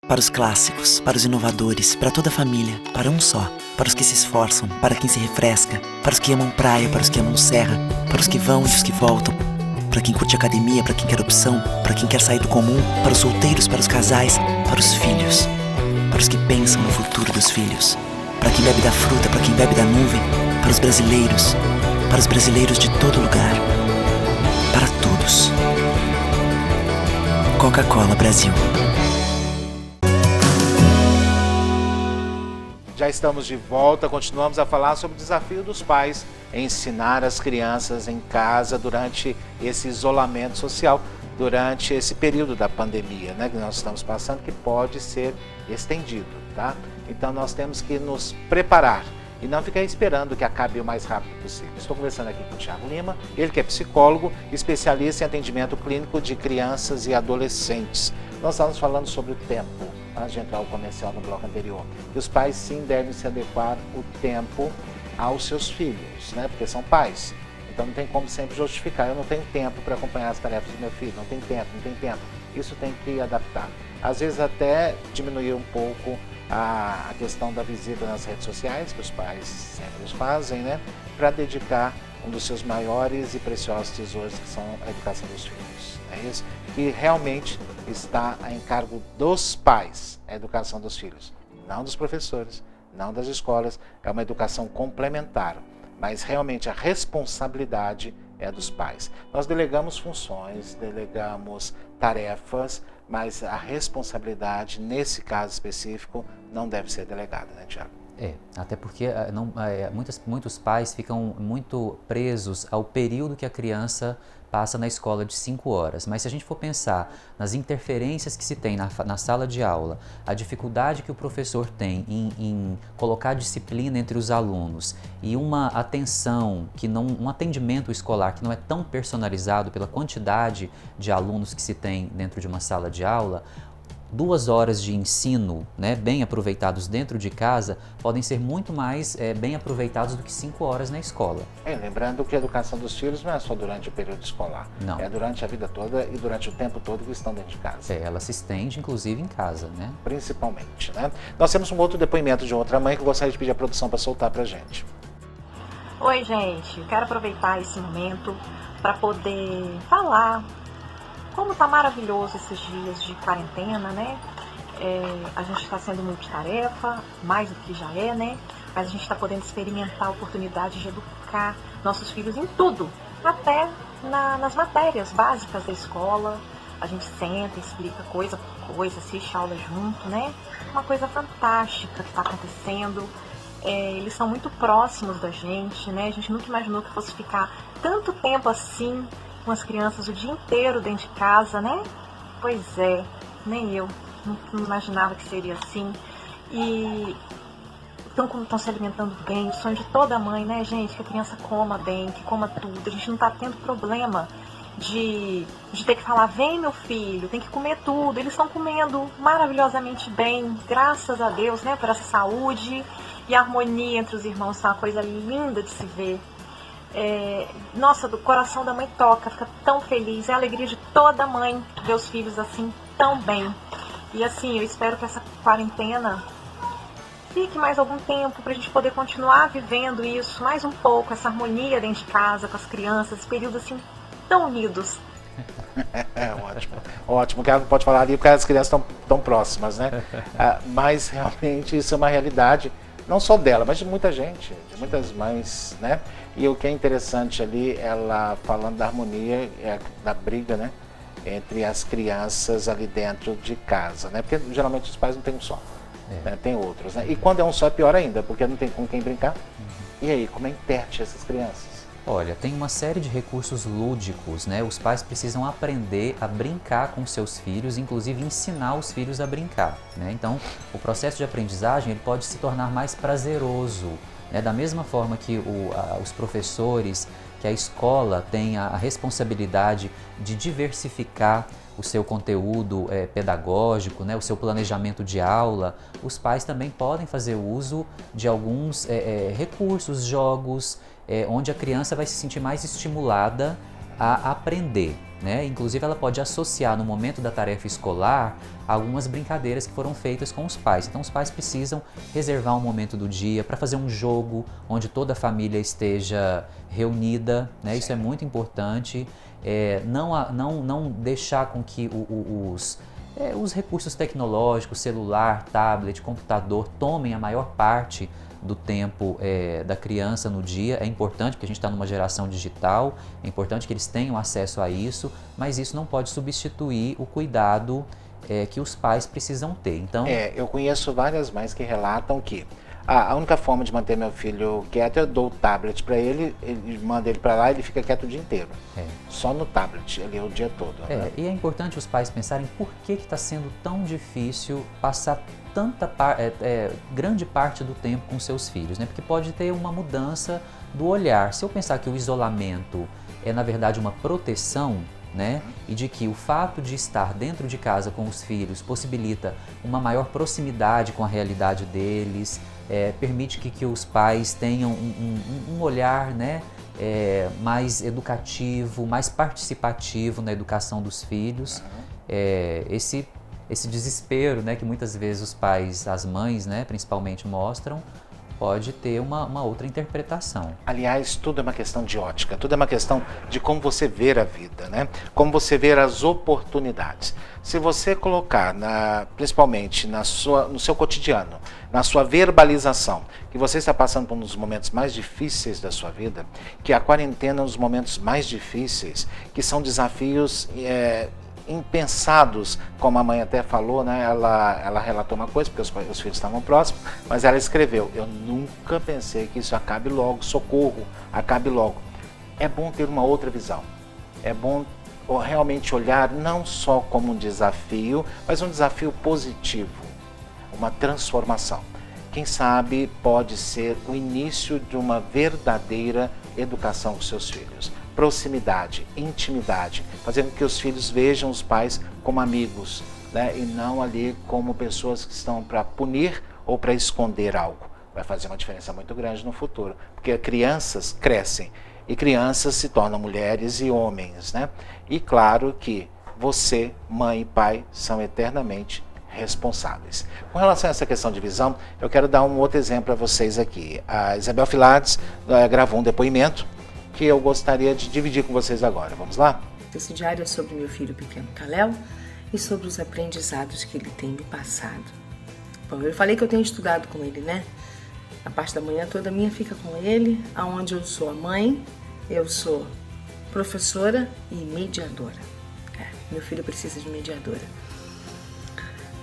Para os clássicos, para os inovadores, para toda a família, para um só, para os que se esforçam, para quem se refresca, para os que amam praia, para os que amam serra, para os que vão e os que voltam, para quem curte academia, para quem quer opção, para quem quer sair do comum, para os solteiros, para os casais, para os filhos, para os que pensam no futuro dos filhos, para quem bebe da fruta, para quem bebe da nuvem, para os brasileiros de todo lugar, para todos. Coca-Cola Brasil. Já estamos de volta, continuamos a falar sobre o desafio dos pais em ensinar as crianças em casa durante esse isolamento social. durante esse período da pandemia, né, que nós estamos passando, que pode ser estendido, tá? Então nós temos que nos preparar e não ficar esperando que acabe o mais rápido possível. Estou conversando aqui com o Thiago Lima, ele que é psicólogo, especialista em atendimento clínico de crianças e adolescentes. Nós estávamos falando sobre o tempo, antes de entrar o comercial no bloco anterior, que os pais sim devem se adequar o tempo aos seus filhos, né? Porque são pais. Então não tem como sempre justificar, eu não tenho tempo para acompanhar as tarefas do meu filho, não tem tempo. Isso tem que adaptar. Às vezes até diminuir um pouco a questão da visita nas redes sociais, que os pais sempre os fazem, né? Para dedicar um dos seus maiores e preciosos tesouros, que são a educação dos filhos. É isso que realmente está a encargo dos pais, a educação dos filhos, não dos professores, não das escolas, é uma educação complementar, mas realmente a responsabilidade é dos pais. Nós delegamos funções, delegamos tarefas, mas a responsabilidade, nesse caso específico, não deve ser delegada, né, Thiago? Até porque muitos pais ficam muito presos ao período que a criança passa na escola de 5 horas. Mas se a gente for pensar nas interferências que se tem na sala de aula, a dificuldade que o professor tem em colocar disciplina entre os alunos e uma atenção, um atendimento escolar que não é tão personalizado pela quantidade de alunos que se tem dentro de uma sala de aula, 2 horas de ensino, né, bem aproveitados dentro de casa, podem ser muito mais bem aproveitados do que 5 horas na escola. Lembrando que a educação dos filhos não é só durante o período escolar, não. É durante a vida toda e durante o tempo todo que estão dentro de casa. Ela se estende, inclusive, em casa, né? Principalmente, né? Nós temos um outro depoimento de outra mãe que eu gostaria de pedir a produção para soltar pra gente. Oi, gente, eu quero aproveitar esse momento para poder falar como tá maravilhoso esses dias de quarentena, né? A gente está sendo multitarefa, mais do que já é, né? Mas a gente está podendo experimentar a oportunidade de educar nossos filhos em tudo, até nas matérias básicas da escola. A gente senta, explica coisa por coisa, assiste a aula junto, né? Uma coisa fantástica que está acontecendo. Eles são muito próximos da gente, né? A gente nunca imaginou que fosse ficar tanto tempo assim com as crianças o dia inteiro dentro de casa, né? Pois é, nem eu não imaginava que seria assim. E estão se alimentando bem, o sonho de toda mãe, né, gente? Que a criança coma bem, que coma tudo. A gente não está tendo problema de ter que falar, vem meu filho, tem que comer tudo. Eles estão comendo maravilhosamente bem, graças a Deus, né, por essa saúde. E a harmonia entre os irmãos está uma coisa linda de se ver. Nossa, do coração da mãe toca, fica tão feliz, é a alegria de toda mãe ver os filhos assim tão bem. E assim, eu espero que essa quarentena fique mais algum tempo para a gente poder continuar vivendo isso mais um pouco, essa harmonia dentro de casa com as crianças, esse período assim tão unidos. Ótimo, que ela não pode falar ali porque as crianças estão tão próximas, né? Mas realmente isso é uma realidade, não só dela, mas de muita gente, de muitas mães, né? E o que é interessante ali, ela falando da harmonia, da briga, né? Entre as crianças ali dentro de casa, né? Porque geralmente os pais não têm um só, né? Tem outros, né? E quando é um só é pior ainda, porque não tem com quem brincar. E aí, como é interte essas crianças? Olha, tem uma série de recursos lúdicos, né? Os pais precisam aprender a brincar com seus filhos, inclusive ensinar os filhos a brincar, né? Então, o processo de aprendizagem ele pode se tornar mais prazeroso, né? Da mesma forma que os professores, que a escola tem a responsabilidade de diversificar o seu conteúdo pedagógico, né? O seu planejamento de aula, os pais também podem fazer uso de alguns recursos, jogos, onde a criança vai se sentir mais estimulada a aprender, né? Inclusive ela pode associar no momento da tarefa escolar algumas brincadeiras que foram feitas com os pais. Então os pais precisam reservar um momento do dia para fazer um jogo onde toda a família esteja reunida, né? Isso é muito importante. Não deixar com que os recursos tecnológicos, celular, tablet, computador, tomem a maior parte do tempo da criança no dia. É importante porque a gente está numa geração digital, é importante que eles tenham acesso a isso, mas isso não pode substituir o cuidado que os pais precisam ter. Então, eu conheço várias mães que relatam que a única forma de manter meu filho quieto, eu dou o tablet para ele, manda ele para lá e ele fica quieto o dia inteiro. Só no tablet, ele o dia todo. Né? E é importante os pais pensarem por que está sendo tão difícil passar grande parte do tempo com seus filhos, né? Porque pode ter uma mudança do olhar. Se eu pensar que o isolamento é, na verdade, uma proteção, né? E de que o fato de estar dentro de casa com os filhos possibilita uma maior proximidade com a realidade deles, permite que os pais tenham um olhar, né? Mais educativo, mais participativo na educação dos filhos. Esse desespero, né, que muitas vezes os pais, as mães, né, principalmente mostram, pode ter uma outra interpretação. Aliás, tudo é uma questão de ótica, tudo é uma questão de como você vê a vida, né? Como você vê as oportunidades. Se você colocar, principalmente no seu cotidiano, na sua verbalização, que você está passando por um dos momentos mais difíceis da sua vida, que a quarentena é um dos momentos mais difíceis, que são desafios impensados, como a mãe até falou, né? Ela relatou uma coisa, porque os filhos estavam próximos, mas ela escreveu: eu nunca pensei que isso acabe logo, socorro, acabe logo. É bom ter uma outra visão, é bom realmente olhar não só como um desafio, mas um desafio positivo, uma transformação. Quem sabe pode ser o início de uma verdadeira educação com seus filhos. Proximidade, intimidade, fazendo com que os filhos vejam os pais como amigos, né? E não ali como pessoas que estão para punir ou para esconder algo. Vai fazer uma diferença muito grande no futuro, porque crianças crescem e crianças se tornam mulheres e homens, né? E claro que você, mãe e pai, são eternamente responsáveis. Com relação a essa questão de visão, eu quero dar um outro exemplo para vocês aqui. A Isabel Filardes gravou um depoimento que eu gostaria de dividir com vocês agora. Vamos lá? Esse diário é sobre meu filho pequeno Kalel e sobre os aprendizados que ele tem me passado. Bom, eu falei que eu tenho estudado com ele, né? A parte da manhã toda minha fica com ele, aonde eu sou a mãe, eu sou professora e mediadora. Meu filho precisa de mediadora.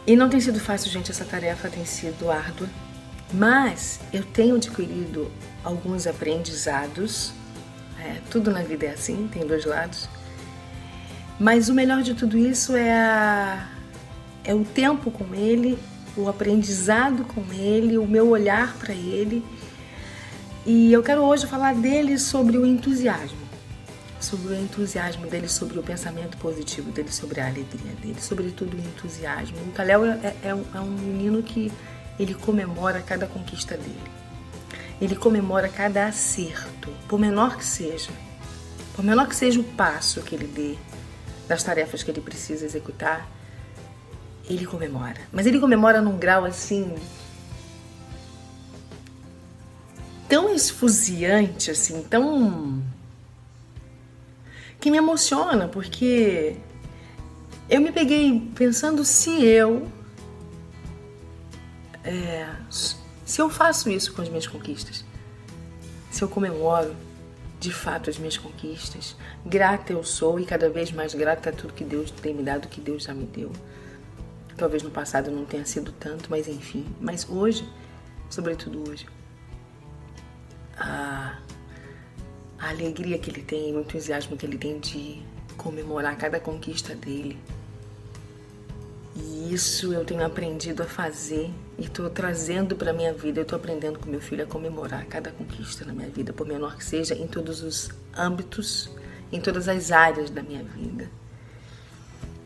E não tem sido fácil, gente, essa tarefa tem sido árdua, mas eu tenho adquirido alguns aprendizados. Tudo na vida é assim, tem dois lados. Mas o melhor de tudo isso é o tempo com ele, o aprendizado com ele, o meu olhar para ele. E eu quero hoje falar dele sobre o entusiasmo dele, sobre o pensamento positivo dele, sobre a alegria dele, sobretudo o entusiasmo. O Kalel é um menino que ele comemora cada conquista dele. Ele comemora cada acerto, por menor que seja o passo que ele dê das tarefas que ele precisa executar, ele comemora. Mas ele comemora num grau assim tão esfuziante, assim, tão que me emociona, porque eu me peguei pensando se eu faço isso com as minhas conquistas, se eu comemoro de fato as minhas conquistas, grata eu sou e cada vez mais grata a tudo que Deus tem me dado, que Deus já me deu. Talvez no passado não tenha sido tanto, mas enfim. Mas hoje, sobretudo hoje, a alegria que ele tem, o entusiasmo que ele tem de comemorar cada conquista dele. E isso eu tenho aprendido a fazer e estou trazendo para a minha vida. Eu estou aprendendo com meu filho a comemorar cada conquista na minha vida, por menor que seja, em todos os âmbitos, em todas as áreas da minha vida.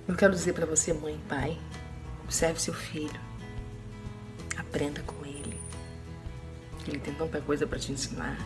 Eu quero dizer para você, mãe e pai, observe seu filho, aprenda com ele. Ele tem tanta coisa para te ensinar.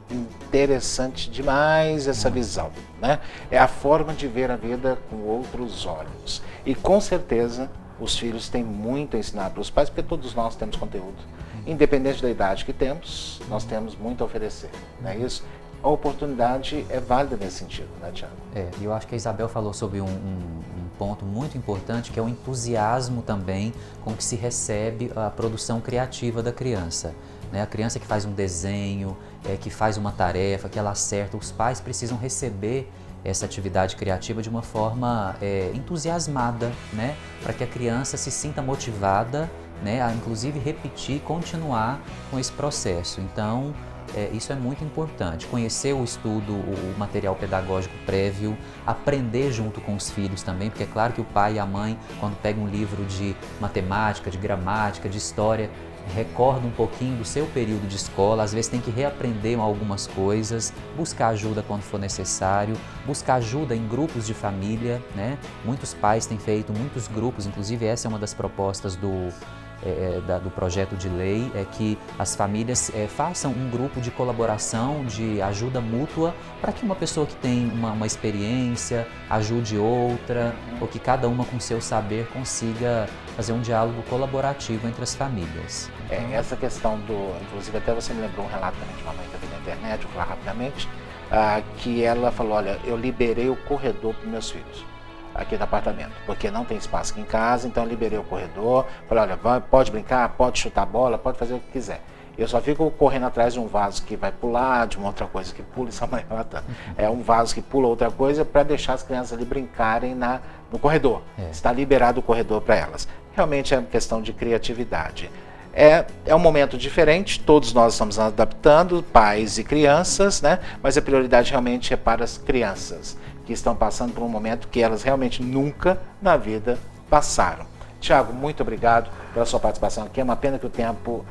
Interessante demais essa visão, né? É a forma de ver a vida com outros olhos. E com certeza os filhos têm muito a ensinar para os pais, porque todos nós temos conteúdo. Independente da idade que temos, nós temos muito a oferecer, não é isso? A oportunidade é válida nesse sentido, né, Thiago? E eu acho que a Isabel falou sobre um ponto muito importante, que é o entusiasmo também com que se recebe a produção criativa da criança. A criança que faz um desenho, que faz uma tarefa, que ela acerta, os pais precisam receber essa atividade criativa de uma forma entusiasmada, né? Para que a criança se sinta motivada né, a inclusive repetir, continuar com esse processo. Então, isso é muito importante, conhecer o estudo, o material pedagógico prévio, aprender junto com os filhos também, porque é claro que o pai e a mãe, quando pegam um livro de matemática, de gramática, de história, recorda um pouquinho do seu período de escola, às vezes tem que reaprender algumas coisas, buscar ajuda quando for necessário, buscar ajuda em grupos de família, né? Muitos pais têm feito muitos grupos, inclusive essa é uma das propostas do projeto de lei, é que as famílias façam um grupo de colaboração, de ajuda mútua, para que uma pessoa que tem uma experiência ajude outra, ou que cada uma com seu saber consiga fazer um diálogo colaborativo entre as famílias. Essa questão inclusive até você me lembrou um relato também de uma mãe que eu vi na internet, vou falar rapidamente, que ela falou, olha, eu liberei o corredor para meus filhos aqui do apartamento, porque não tem espaço aqui em casa, então eu liberei o corredor, falei, olha, pode brincar, pode chutar a bola, pode fazer o que quiser. Eu só fico correndo atrás de um vaso que vai pular, de uma outra coisa que pula, isso a mãe relatando. É um vaso que pula outra coisa para deixar as crianças ali brincarem no corredor. Está liberado o corredor para elas. Realmente é uma questão de criatividade. É um momento diferente, todos nós estamos adaptando, pais e crianças, né? Mas a prioridade realmente é para as crianças, que estão passando por um momento que elas realmente nunca na vida passaram. Tiago, muito obrigado pela sua participação aqui. É uma pena que o tempo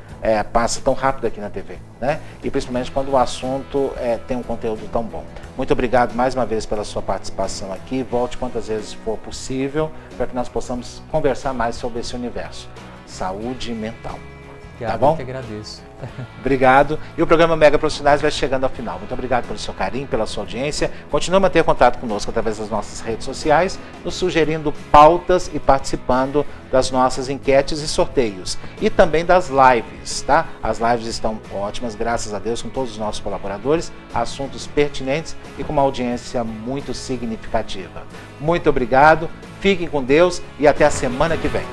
passa tão rápido aqui na TV, né? E principalmente quando o assunto tem um conteúdo tão bom. Muito obrigado mais uma vez pela sua participação aqui. Volte quantas vezes for possível para que nós possamos conversar mais sobre esse universo. Saúde mental. Tá bom? Eu que agradeço. Obrigado. E o programa Mega Profissionais vai chegando ao final. Muito obrigado pelo seu carinho, pela sua audiência. Continue a manter contato conosco através das nossas redes sociais, nos sugerindo pautas e participando das nossas enquetes e sorteios. E também das lives, tá? As lives estão ótimas, graças a Deus, com todos os nossos colaboradores, assuntos pertinentes e com uma audiência muito significativa. Muito obrigado, fiquem com Deus e até a semana que vem.